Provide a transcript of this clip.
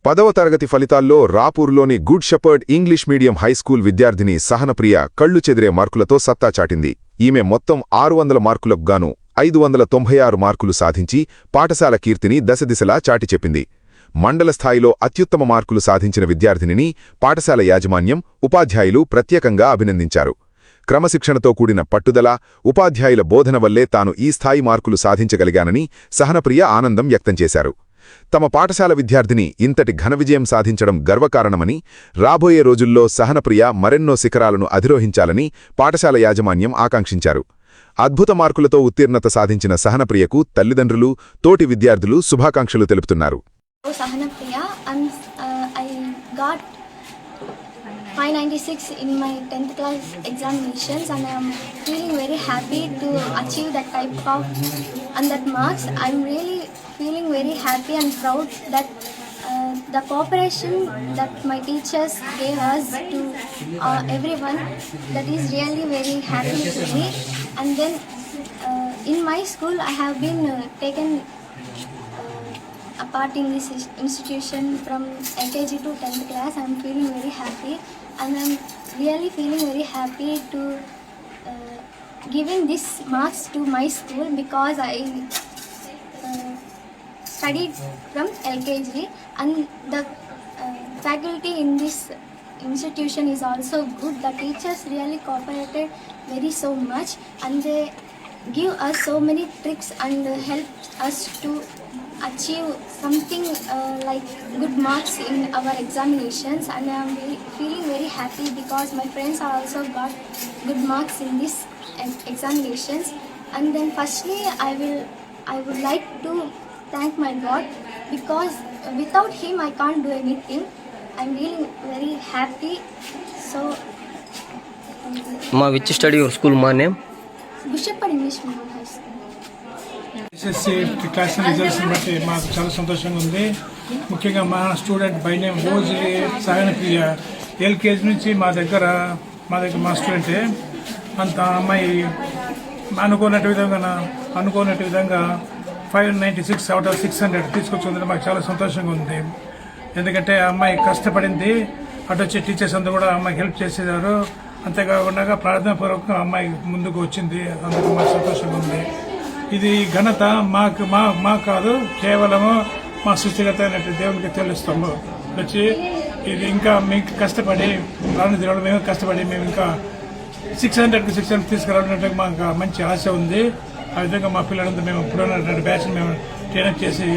10వ తరగతి ఫలితాల్లో రాపూర్లోని Good Shepherd English Medium High School విద్యార్థిని సహనప్రియ కళ్లు చెదిరే మార్కులతో సత్తా చాటింది. ఈమె మొత్తం 600 మార్కులకు గాను 596 మార్కులు సాధించి పాఠశాల కీర్తిని దశదిశలా చాటిచెప్పింది. మండల స్థాయిలో అత్యుత్తమ మార్కులు సాధించిన విద్యార్థినిని పాఠశాల యాజమాన్యం, ఉపాధ్యాయులు ప్రత్యేకంగా అభినందించారు. క్రమశిక్షణతో కూడిన పట్టుదల, ఉపాధ్యాయుల బోధన వల్లే తాను ఈ స్థాయి మార్కులు సాధించగలిగానని సహనప్రియ ఆనందం వ్యక్తం చేశారు. తమ పాఠశాల విద్యార్థిని ఇంతటి ఘన విజయం సాధించడం గర్వకారణమని, రాబోయే రోజుల్లో సహనప్రియ మరెన్నో శిఖరాలను అధిరోహించాలని పాఠశాల యాజమాన్యం ఆకాంక్షించారు. అద్భుత మార్కులతో ఉత్తీర్ణత సాధించిన సహనప్రియకు తల్లిదండ్రులు, తోటి విద్యార్థులు శుభాకాంక్షలు తెలుపుతున్నారు. Sahanapriya, I got 596 in my 10th class examinations, and I am feeling very happy to achieve that type of and that marks. I am really feeling very happy and proud that the cooperation that my teachers gave us to everyone, that is really very happy to me. And then in my school I have been taken a part in this institution from LKG to 10th class. I am feeling very happy, and I am really feeling very happy to giving this marks to my school, because I studied from LKG, and the faculty in this institution is also good. The teachers really cooperated very so much, and they give us so many tricks and help us to achieve something like good marks in our examinations. And I am feeling very happy because my friends are also got good marks in this examinations. And then firstly I would like to thank my God, because without him I can't do anything. I'm really very happy. So which study your school name? Good Shepherd English Medium High School. SSC class రిజల్ట్స్ని బట్టి మాకు చాలా సంతోషంగా ఉంది. ముఖ్యంగా మా student by name రోజులీ Sahanapriya LKG నుంచి మా దగ్గర మా స్టూడెంటే. అంత అమ్మాయి అనుకోనట్టు విధంగా 596 అవుట్ ఆఫ్ 600 తీసుకొచ్చింది. మాకు చాలా సంతోషంగా ఉంది. ఎందుకంటే ఆ అమ్మాయి కష్టపడింది, అటు వచ్చి టీచర్స్ అందరూ కూడా అమ్మాయికి హెల్ప్ చేసేవారు. అంతేకాకుండా ప్రార్థనాపూర్వకంగా అమ్మాయి ముందుకు వచ్చింది. అందుకు మాకు సంతోషంగా ఉంది. ఇది ఘనత మా కాదు, కేవలము మా సృష్టిగత అయినట్టు దేవునికి తెలుస్తాము. వచ్చి ఇది ఇంకా మీకు కష్టపడి రాను మేము కష్టపడి మేము ఇంకా 600కి 600 తీసుకురావాలంటే మాకు మంచి ఆశ ఉంది. ఆ విధంగా మా పిల్లలంతా మేము ఇప్పుడున్నటువంటి బ్యాచ్ మేము ట్రైనప్ చేసి